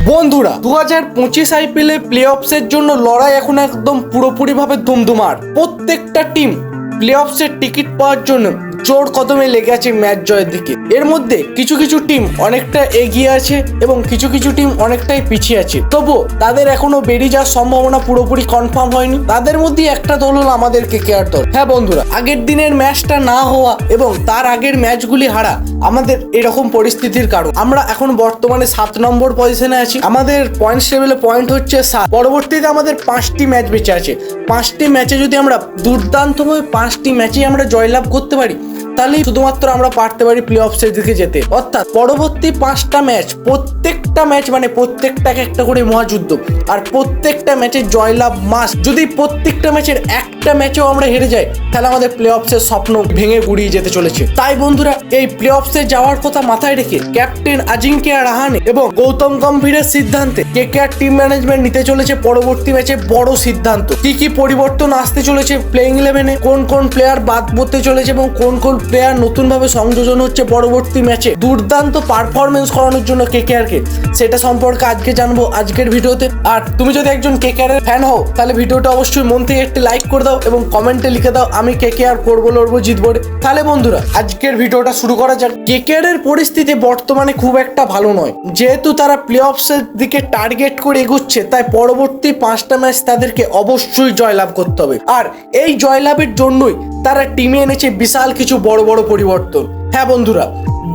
বন্ধুরা 2025 আইপিএলে প্লে অফসের জন্য লড়াই এখন একদম পুরোপুরিভাবে ধুমধুমার। প্রত্যেকটা টিম প্লে অফসের টিকিট পাওয়ার জন্য জোর কদমে লেগে আছে ম্যাচ জয়ের দিকে। এর মধ্যে কিছু কিছু টিম অনেকটা এগিয়ে আছে এবং কিছু কিছু টিম অনেকটাই পিছিয়ে আছে, তবুও তাদের এখনো বেরিয়ে যাওয়ার সম্ভাবনা পুরোপুরি কনফার্ম হয়নি। তাদের মধ্যে একটা দল হলো আমাদের কেকেআর দল। হ্যাঁ বন্ধুরা, আগের দিনের ম্যাচটা না হওয়া এবং তার আগের ম্যাচগুলি হারা আমাদের এরকম পরিস্থিতির কারণ। আমরা এখন বর্তমানে 7 নম্বর পজিশনে আছি। আমাদের পয়েন্টস টেবিলে পয়েন্ট হচ্ছে 7। পরবর্তীতে আমাদের 5টি ম্যাচ বেঁচে আছে। 5টি ম্যাচে যদি আমরা দুর্দান্তভাবে 5টি ম্যাচেই আমরা জয়লাভ করতে পারি, তাহলেই শুধুমাত্র আমরা পারতে পারি প্লে অফসের দিকে যেতে। অর্থাৎ পরবর্তী 5টা ম্যাচ, প্রত্যেকটা ম্যাচ মানে প্রত্যেকটাকে একটা করে মহাযুদ্ধ, আর প্রত্যেকটা ম্যাচে জয়লাভ মাস্ট। যদি প্রত্যেকটা ম্যাচের একটা ম্যাচেও আমরা হেরে যাই, তাহলে আমাদের প্লে অফসের স্বপ্ন ভেঙে গুড়িয়ে যেতে চলেছে। তাই বন্ধুরা, এই প্লে অফসে যাওয়ার কথা মাথায় রেখে ক্যাপ্টেন আজিঙ্কিয়া রাহানে এবং গৌতম গম্ভীরের সিদ্ধান্তে কেকেআর টিম ম্যানেজমেন্ট নিতে চলেছে পরবর্তী ম্যাচে বড় সিদ্ধান্ত। কি কি পরিবর্তন আসতে চলেছে প্লেইং 11-এ, কোন কোন প্লেয়ার বাদ পড়তে চলেছে এবং কোন কোন প্লেয়ার নতুন ভাবে সংযোজন হচ্ছে পরবর্তী ম্যাচে দুর্দান্ত পারফরমেন্স করানোর জন্য কেকেআর কে, সেটা সম্পর্কে আজকে জানবো আজকের ভিডিওতে। আর তুমি যদি একজন কেকেআর এর ফ্যান হও, তাহলে ভিডিওটা অবশ্যই মন থেকে একটি লাইক করে দাও এবং কমেন্টে লিখে দাও আমি কেকেআর করবো, লড়বো, জিতবো। তাহলে বন্ধুরা, আজকের ভিডিওটা শুরু করা যাক। কেকেআর এর পরিস্থিতি বর্তমানে খুব একটা ভালো নয়। যেহেতু তারা প্লে অফসের দিকে টার্গেট করে এগোচ্ছে, তাই পরবর্তী 5টা ম্যাচ তাদেরকে অবশ্যই জয়লাভ করতে হবে। আর এই জয়লাভের জন্যই তারা টিমে এনেছে বিশাল কিছু বড় বড় পরিবর্তন। হ্যাঁ বন্ধুরা,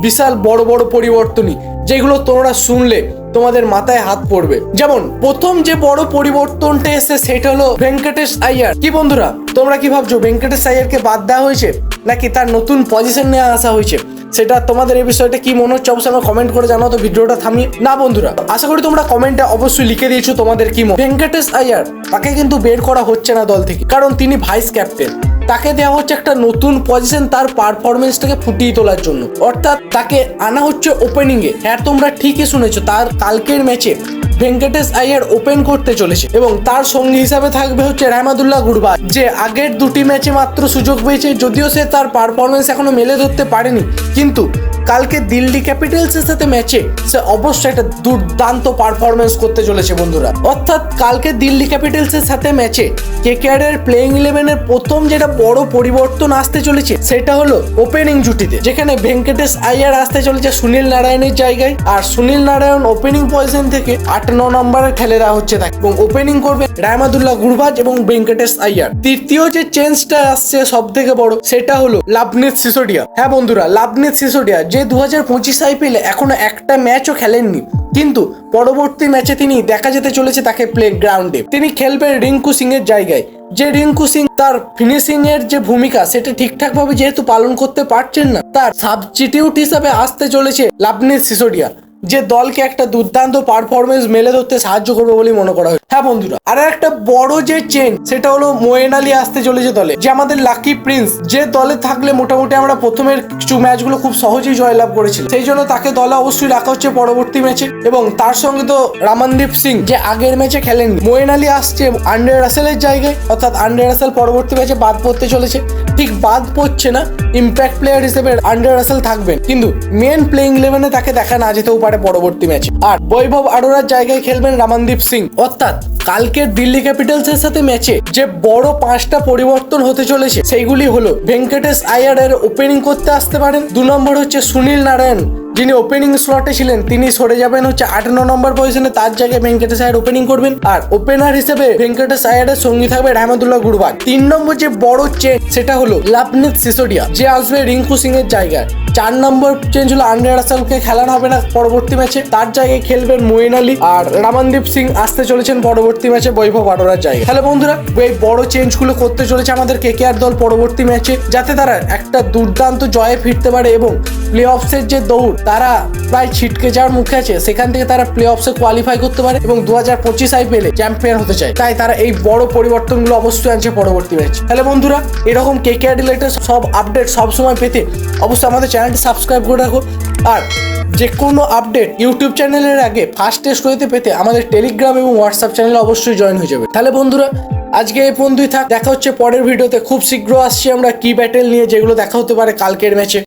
বিশাল বড় বড় পরিবর্তনই, যেগুলো তোমরা শুনলে তোমাদের মাথায় হাত পড়বে। যেমন প্রথম যে বড় পরিবর্তনটা এসে সেটা হলো ভেঙ্কটেশ আইয়ার। কি বন্ধুরা, তোমরা কি ভাবছো ভেঙ্কটেশ আইয়ারকে বাদ দেওয়া হয়েছে নাকি তার নতুন পজিশন নিয়ে আসা হয়েছে? সেটা তোমাদের এই বিষয়টা কি মনে হচ্ছে অবশ্যই আমরা কমেন্ট করে জানাও তো ভিডিওটা থামিয়ে। না বন্ধুরা, আশা করি তোমরা কমেন্টে অবশ্যই লিখে দিয়েছো তোমাদের কি মত। ভেঙ্কটেশ আইয়ার তাকে কিন্তু বের করা হচ্ছে না দল থেকে, কারণ তিনি ভাইস ক্যাপ্টেন। তাকে দেওয়া হচ্ছে একটা নতুন পজিশন তার পারফরমেন্সটাকে ফুটিয়ে তোলার জন্য, অর্থাৎ তাকে আনা হচ্ছে ওপেনিং এ। হ্যাঁ, তোমরা ঠিকই শুনেছো, তার কালকের ম্যাচে ভেঙ্কটেশ আইয়ার ওপেন করতে চলেছে এবং তার সঙ্গী হিসাবে থাকবে হচ্ছে রহমাতুল্লাহ গুরবাজ, যে আগের 2টি ম্যাচে মাত্র সুযোগ পেয়েছে। যদিও সে তার পারফরমেন্স এখনো মেলে ধরতে পারেনি, কিন্তু কালকে দিল্লি ক্যাপিটালসের সাথে ম্যাচে সে অবশ্যই একটা দুর্দান্ত পারফরমেন্স করতে চলেছে বন্ধুরা। অর্থাৎ কালকে দিল্লি ক্যাপিটালসের সাথে ম্যাচে কেকেআর এর প্লেইং 11-এর প্রথম যেটা বড় পরিবর্তন আসতে চলেছে সেটা হলো ওপেনিং জুটিতে, যেখানে ভেঙ্কটেশ আইয়ার আসতে চলেছে সুনীল নারায়ণের জায়গায়। আর সুনীল নারায়ণ ওপেনিং পজিশন থেকে 8-9 নম্বরে ঠেলে দেওয়া হচ্ছে তাকে, এবং ওপেনিং করবে রহমাতুল্লাহ গুরবাজ এবং ভেঙ্কটেশ আইয়ার। তৃতীয় যে চেঞ্জটা আসছে সব থেকে বড়, সেটা হলো লাভনীত সিসোডিয়া। হ্যাঁ বন্ধুরা, লাভনীত সিসোডিয়া যে 2025 আইপিএলে এখনো একটা ম্যাচও খেলেননি, কিন্তু পরবর্তী ম্যাচে তিনি দেখা যেতে চলেছে তাকে প্লে গ্রাউন্ডে। তিনি খেলবেন রিঙ্কু সিং এর জায়গায়। যে রিঙ্কু সিং তার ফিনিশিং এর যে ভূমিকা সেটা ঠিকঠাক ভাবে যেহেতু পালন করতে পারছেন না, তার সাবস্টিটিউট হিসাবে আসতে চলেছে লাভনীত সিসোডিয়া, যে দলকে একটা দুর্দান্ত পারফরমেন্স মেলে ধরতে সাহায্য করবে বলে মনে করা হয়। হ্যাঁ বন্ধুরা, আর একটা বড় যে চেঞ্জ সেটা হলো মোয়েন আলী আসতে চলেছে দলে, যে আমাদের লাকি প্রিন্স, যে দলে থাকলে মোটামুটি আমরা প্রথমের কিছু ম্যাচগুলো খুব সহজেই জয়লাভ করেছিল, সেই জন্য তাকে দলে অবশ্যই রাখা হচ্ছে পরবর্তী ম্যাচে। এবং তার সঙ্গে তো রমনদীপ সিং, যে আগের ম্যাচে খেলেননি। মোয়েন আলী আসছে আন্ড্রে রাসেলের জায়গায়, অর্থাৎ আন্ড্রে রাসেল পরবর্তী ম্যাচে বাদ পড়তে চলেছে। ঠিক বাদ পড়ছে না, ইম্প্যাক্ট প্লেয়ার হিসেবে আন্ড্রে রাসেল থাকবেন, কিন্তু মেন প্লেইং 11-এ তাকে দেখা না যেতেও পারে পরবর্তী ম্যাচে। আর বৈভব আরোরার জায়গায় খেলবেন রমনদীপ সিং। অর্থাৎ কালকের দিল্লি ক্যাপিটালসের সাথে ম্যাচে যে বড় 5টা পরিবর্তন হতে চলেছে সেইগুলি হলো ভেঙ্কটেশ আইয়ার এর ওপেনিং করতে আসতে পারেন। 2 নম্বর হচ্ছে সুনীল নারায়ণ, যিনি ওপেনিং স্লটে ছিলেন, তিনি সরে যাবেন হচ্ছে 8-9 নম্বর পজিশনে, তার জায়গায় ভেঙ্কটেশ আইয়ার ওপেনিং করবেন। আর ওপেনার হিসেবে ভেঙ্কটেশ আইয়ারের সঙ্গী থাকবে রহমাতুল্লাহ গুরবাজ। 3 নম্বর যে বড় চেঞ্জ সেটা হলো লাভনীত সিসোডিয়া, যে আসবে রিঙ্কু সিং এর জায়গায়। 4 নম্বর চেঞ্জ হলো আন্ড্রে রাসেলকে খেলানো হবে না পরবর্তী ম্যাচে, তার জায়গায় খেলবেন মোয়েন আলী। আর রমনদীপ সিং আসতে চলেছেন পরবর্তী ম্যাচে বৈভব আরোরার জায়গায়। তাহলে বন্ধুরা, এই বড় চেঞ্জগুলো করতে চলেছে আমাদের কেকেআর দল পরবর্তী ম্যাচে, যাতে তারা একটা দুর্দান্ত জয়ে ফিরতে পারে এবং প্লে অফসের যে দৌড় তারা প্রায় ছিটকে যাওয়ার মুখে আছে, সেখান থেকে তারা প্লে অফসে কোয়ালিফাই করতে পারে এবং 2025 আইপিএলে চ্যাম্পিয়ন হতে চায়। তাই তারা এই বড় পরিবর্তনগুলো অবশ্যই আনছে পরবর্তী ম্যাচ। তাহলে বন্ধুরা, এরকম কেকেআর রিলেটেড সব আপডেট সবসময় পেতে অবশ্যই আমাদের চ্যানেলটি সাবস্ক্রাইব করে রাখো। আর যে কোনো আপডেট ইউটিউব চ্যানেলের আগে ফার্স্ট স্টোরিতে পেতে আমাদের টেলিগ্রাম এবং হোয়াটসঅ্যাপ চ্যানেলে অবশ্যই জয়েন হয়ে যাবে। তাহলে বন্ধুরা, আজকে এই পর্যন্তই থাক। দেখা হচ্ছে পরের ভিডিওতে। খুব শীঘ্র আসছি আমরা কি ব্যাটেল নিয়ে, যেগুলো দেখা হতে পারে কালকের ম্যাচে।